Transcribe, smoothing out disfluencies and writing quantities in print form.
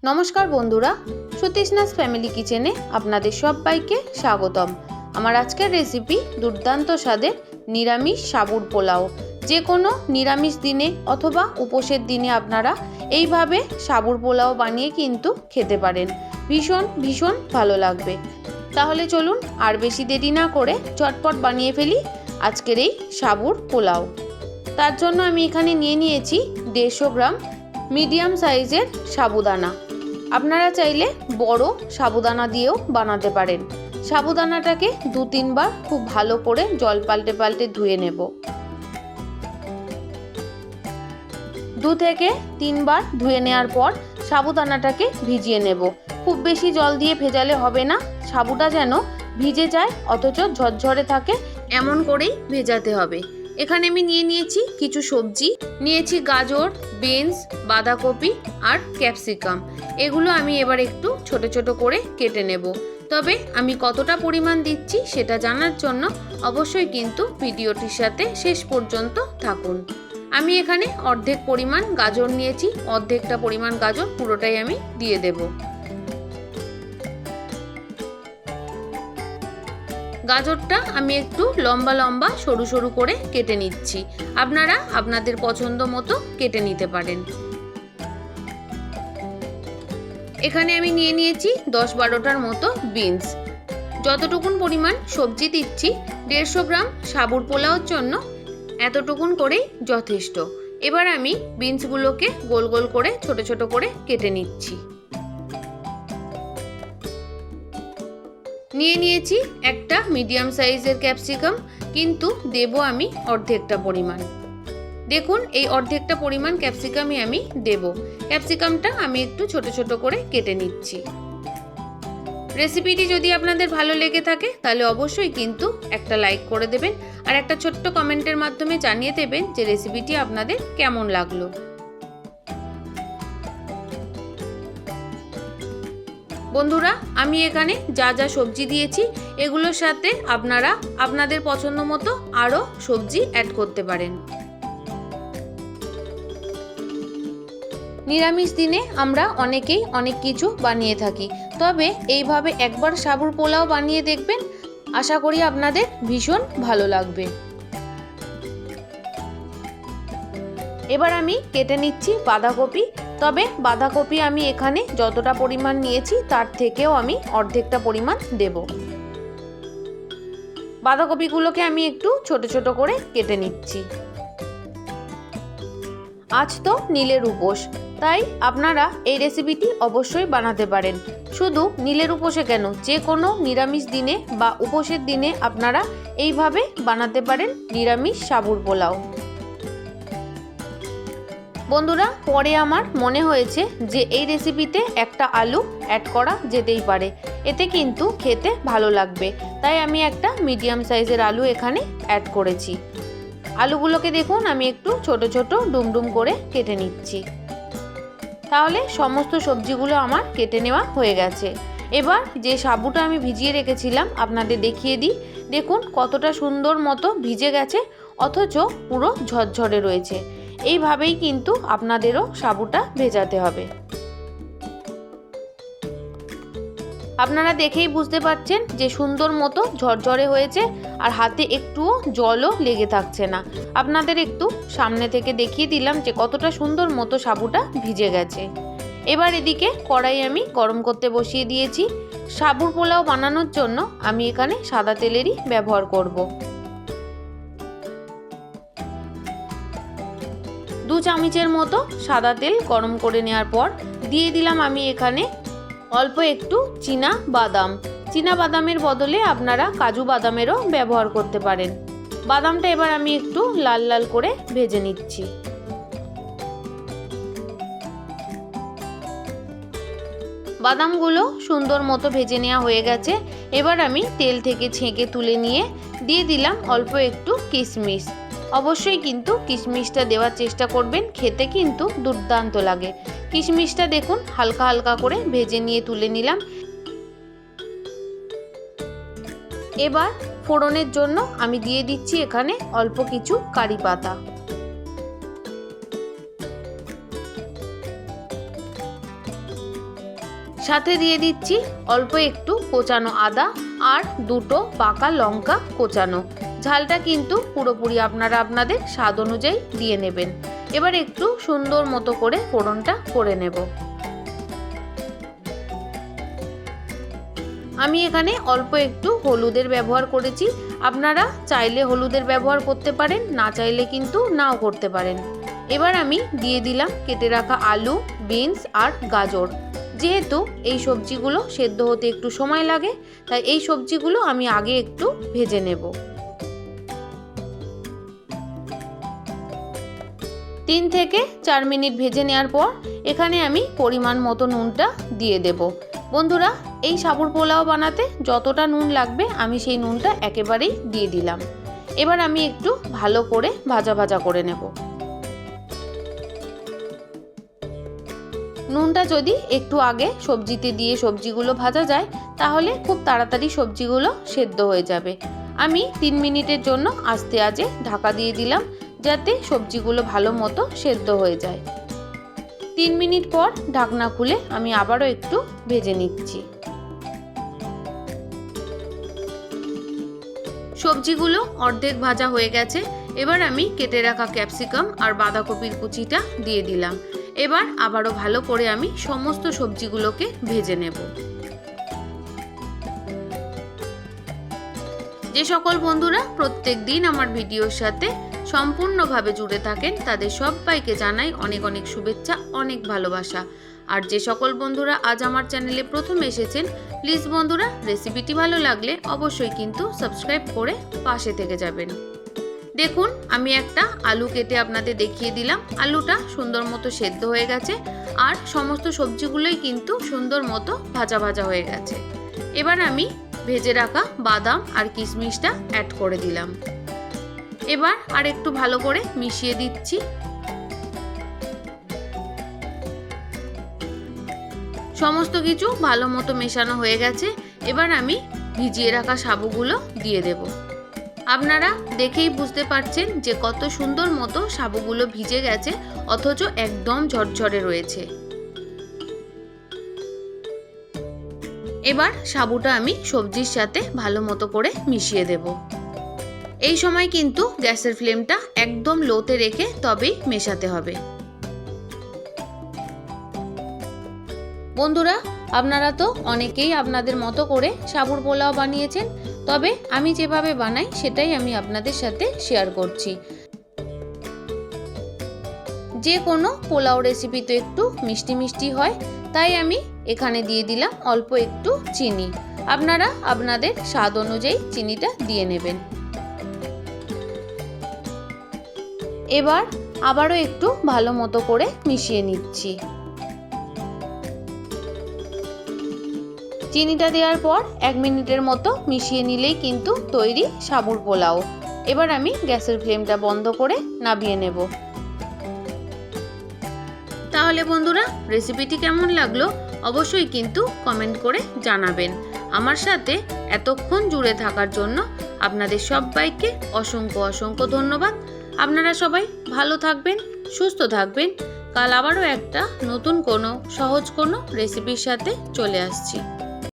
নমস্কার বন্ধুরা, সুতৃষ্ণাস ফ্যামিলি কিচেনে আপনাদের সবাইকে স্বাগতম। আমার আজকের রেসিপি দুর্দান্ত স্বাদের নিরামিষ সাবুর পোলাও। যে কোনো নিরামিষ দিনে অথবা উপোসের দিনে আপনারা এইভাবে সাবুর পোলাও বানিয়ে কিন্তু খেতে পারেন। ভীষণ ভীষণ ভালো লাগবে। তাহলে চলুন আর বেশি দেরি না করে চটপট বানিয়ে ফেলি আজকের এই সাবুর পোলাও। তার জন্য আমি এখানে নিয়ে নিয়েছি 150 গ্রাম মিডিয়াম সাইজের সাবুদানা। আপনারা চাইলে বড় সাবুদানা দিয়েও বানাতে পারেন। সাবুদানাটাকে 2-3 বার খুব ভালো করে জল পাল্টে পাল্টে ধুয়ে নেব। 2 থেকে 3 বার ধুয়ে নেওয়ার পর সাবুদানাটাকে ভিজিয়ে নেব। খুব বেশি জল দিয়ে ভেজালে হবে না, সাবুটা যেন ভিজে যায় অথচ ঝরঝরে থাকে এমন করেই ভেজাতে হবে। এখানে আমি নিয়ে নিয়েছি কিছু সবজি, নিয়েছি গাজর, বিনস, বাঁধাকপি আর ক্যাপসিকাম। এগুলো আমি এবার একটু ছোট ছোট করে কেটে নেব। তবে আমি কতটা পরিমাণ দিচ্ছি সেটা জানার জন্য অবশ্যই কিন্তু ভিডিওটির সাথে শেষ পর্যন্ত থাকুন। আমি এখানে অর্ধেক পরিমাণ গাজর নিয়েছি, অর্ধেকটা পরিমাণ গাজর পুরোটাই আমি দিয়ে দেব। গাজরটা আমি একটু লম্বা লম্বা সরু সরু করে কেটে নিচ্ছি। আপনারা আপনাদের পছন্দ মতো কেটে নিতে পারেন। এখানে আমি নিয়ে নিয়েছি 10-12টার মতো বিনস। যতটুকুন পরিমাণ সবজি দিচ্ছি 150 গ্রাম সাবুর পোলাওর জন্য এতটুকুন করেই যথেষ্ট। এবার আমি বিনসগুলোকে গোল গোল করে ছোট ছোট করে কেটে নিচ্ছি। নিয়ে নিয়েছি একটা মিডিয়াম সাইজের ক্যাপসিকাম, কিন্তু দেব আমি অর্ধেকটা পরিমাণ। দেখুন এই অর্ধেকটা পরিমাণ ক্যাপসিকামই আমি দেব। ক্যাপসিকামটা আমি একটু ছোট ছোট করে কেটে নিচ্ছি। রেসিপিটি যদি আপনাদের ভালো লেগে থাকে তাহলে অবশ্যই কিন্তু একটা লাইক করে দেবেন আর একটা ছোট্ট কমেন্টের মাধ্যমে জানিয়ে দেবেন যে রেসিপিটি আপনাদের কেমন লাগলো। বন্ধুরা, আমি এখানে যা যা সবজি দিয়েছি এগুলোর সাথে আপনারা আপনাদের পছন্দ মতো আরও সবজি অ্যাড করতে পারেন। নিরামিষ দিনে আমরা অনেকেই অনেক কিছু বানিয়ে থাকি, তবে এইভাবে একবার সাবুর পোলাও বানিয়ে দেখবেন, আশা করি আপনাদের ভীষণ ভালো লাগবে। এবার আমি কেটে নিচ্ছি বাঁধাকপি। তবে বাঁধাকপি আমি এখানে যতটা পরিমাণ নিয়েছি তার থেকেও আমি অর্ধেকটা পরিমাণ দেব। বাঁধাকপিগুলোকে আমি একটু ছোট ছোট করে কেটে নিচ্ছি। আজ তো নীলের উপোস, তাই আপনারা এই রেসিপিটি অবশ্যই বানাতে পারেন। শুধু নীলের উপোসে কেন, যে কোনো নিরামিষ দিনে বা উপোসের দিনে আপনারা এইভাবে বানাতে পারেন নিরামিষ সাবুর পোলাও। বন্ধুরা, পরে আমার মনে হয়েছে যে এই রেসিপিতে একটা আলু অ্যাড করা যেতেই পারে, এতে কিন্তু খেতে ভালো লাগবে, তাই আমি একটা মিডিয়াম সাইজের আলু এখানে অ্যাড করেছি। আলুগুলোকে দেখুন আমি একটু ছোট ছোট ডুমডুম করে কেটে নিচ্ছি। তাহলে সমস্ত সবজিগুলো আমার কেটে নেওয়া হয়ে গেছে। এবার যে সাবুটা আমি ভিজিয়ে রেখেছিলাম আপনাদের দেখিয়ে দিই। দেখুন কতটা সুন্দর মতো ভিজে গেছে অথচ পুরো ঝরঝরে রয়েছে। এইভাবেই কিন্তু আপনাদেরও সাবুটা ভেজাতে হবে। আপনারা দেখেই বুঝতে পারছেন যে সুন্দর মতো ঝরঝরে হয়েছে আর হাতে একটুও জলও লেগে থাকছে না। আপনাদের একটু সামনে থেকে দেখিয়ে দিলাম যে কতটা সুন্দর মতো সাবুটা ভিজে গেছে। এবার এদিকে কড়াই আমি গরম করতে বসিয়ে দিয়েছি। সাবুর পোলাও বানানোর জন্য আমি এখানে সাদা তেলেরই ব্যবহার করব। 2 চামচের মতো সাদা তেল গরম করে নেওয়ার পর দিয়ে দিলাম আমি এখানে অল্প একটু চীনা বাদাম। চীনা বাদামের বদলে আপনারা কাজু বাদামেরও ব্যবহার করতে পারেন। বাদামটা এবার আমি একটু লাল লাল করে ভেজে নিচ্ছি। বাদামগুলো সুন্দর মতো ভেজে নেওয়া হয়ে গেছে। এবার আমি তেল থেকে ছেঁকে তুলে নিয়ে দিয়ে দিলাম অল্প একটু কিশমিশ। অবশ্যই কিন্তু কিশমিশটা দেওয়ার চেষ্টা করবেন, খেতে কিন্তু দুর্দান্ত লাগে। কিশমিশটা দেখুন হালকা হালকা করে ভেজে নিয়ে তুলে নিলাম। এবার ফোড়নের জন্য আমি দিয়ে দিচ্ছি এখানে অল্প কিছু কারি পাতা। সাথে দিয়ে দিচ্ছি অল্প একটু কোচানো আদা আর দুটো পাকা লঙ্কা কোচানো। ঝালটা কিন্তু পুরোপুরি আপনারা আপনাদের স্বাদ অনুযায়ী দিয়ে নেবেন। এবার একটু সুন্দর মতো করে ফোড়নটা করে নেব। আমি এখানে অল্প একটু হলুদের ব্যবহার করেছি। আপনারা চাইলে হলুদের ব্যবহার করতে পারেন, না চাইলে কিন্তু নাও করতে পারেন। এবার আমি দিয়ে দিলাম কেটে রাখা আলু, বিনস আর গাজর। যেহেতু এই সবজিগুলো সেদ্ধ হতে একটু সময় লাগে, তাই এই সবজিগুলো আমি আগে একটু ভেজে নেব। 3 থেকে 4 মিনিট ভেজে নেওয়ার পর এখানে আমি পরিমাণ মতো নুনটা দিয়ে দেব। বন্ধুরা, এই সাবুর পোলাও বানাতে যতটা নুন লাগবে আমি সেই নুনটা একেবারেই দিয়ে দিলাম। এবার আমি একটু ভালো করে ভাজা ভাজা করে নেব। নুনটা যদি একটু আগে সবজিতে দিয়ে সবজিগুলো ভাজা যায় তাহলে খুব তাড়াতাড়ি সবজিগুলো সেদ্ধ হয়ে যাবে। আমি 3 মিনিটের জন্য আস্তে আঁচে ঢাকা দিয়ে দিলাম যাতে সবজিগুলো ভালো মতো সেদ্ধ হয়ে যায়। 3 মিনিট পর ঢাকনা খুলে আমি আবারও একটু ভেজে নিচ্ছি। সবজিগুলো অর্ধেক ভাজা হয়ে গেছে। এবার আমি কেটে রাখা ক্যাপসিকাম আর বাঁধাকপির কুচিটা দিয়ে দিলাম। এবার আবারও ভালো করে আমি সমস্ত সবজিগুলোকে ভেজে নেব। যে সকল বন্ধুরা প্রত্যেক দিন আমার ভিডিওর সাথে সম্পূর্ণভাবে জুড়ে থাকেন তাদের সবাইকে জানাই অনেক অনেক শুভেচ্ছা, অনেক ভালোবাসা। আর যে সকল বন্ধুরা আজ আমার চ্যানেলে প্রথম এসেছেন, প্লিজ বন্ধুরা রেসিপিটি ভালো লাগলে অবশ্যই কিন্তু সাবস্ক্রাইব করে পাশে থেকে যাবেন। দেখুন, আমি একটা আলু কেটে আপনাদের দেখিয়ে দিলাম। আলুটা সুন্দর মতো সেদ্ধ হয়ে গেছে আর সমস্ত সবজিগুলোই কিন্তু সুন্দর মতো ভাজা ভাজা হয়ে গেছে। এবার আমি ভেজে রাখা বাদাম আর কিশমিশটা অ্যাড করে দিলাম। এবার আর একটু ভালো করে মিশিয়ে দিচ্ছি। সমস্ত কিছু ভালো মতো মেশানো হয়ে গেছে। এবার আমি ভিজিয়ে রাখা সাবুগুলো দিয়ে দেব। আপনারা দেখেই বুঝতে পারছেন যে কত সুন্দর মতো সাবুগুলো ভিজে গেছে, অথচ একদম ঝরঝরে রয়েছে। এবার সাবুটা আমি সবজির সাথে ভালো মতো করে মিশিয়ে দেব। এই সময় কিন্তু গ্যাসের ফ্লেমটা একদম লোতে রেখে তবেই মেশাতে হবে। বন্ধুরা, আপনারা তো অনেকেই আপনাদের মতো করে সাবুর পোলাও বানিয়েছেন, তবে আমি যেভাবে বানাই সেটাই আমি আপনাদের সাথে শেয়ার করছি। যে কোনো পোলাও রেসিপি তো একটু মিষ্টি মিষ্টি হয়, তাই আমি এখানে দিয়ে দিলাম অল্প একটু চিনি। আপনারা আপনাদের স্বাদ অনুযায়ী চিনিটা দিয়ে নেবেন। এবার আবারও একটু ভালো মতো করে মিশিয়ে নিচ্ছি। চিনিটা দেওয়ার পর 1 মিনিটের মতো মিশিয়ে নিলেই কিন্তু তৈরি সাবুর পোলাও। এবার আমি গ্যাসের ফ্লেমটা বন্ধ করে নামিয়ে নেব। তাহলে বন্ধুরা, রেসিপিটি কেমন লাগলো অবশ্যই কিন্তু কমেন্ট করে জানাবেন। আমার সাথে এতক্ষণ জুড়ে থাকার জন্য আপনাদের সবাইকে অসংখ্য অসংখ্য ধন্যবাদ। আপনারা সবাই ভালো থাকবেন, সুস্থ থাকবেন। কাল আবারও একটা নতুন কোনো সহজ কোনো রেসিপির সাথে চলে আসছি।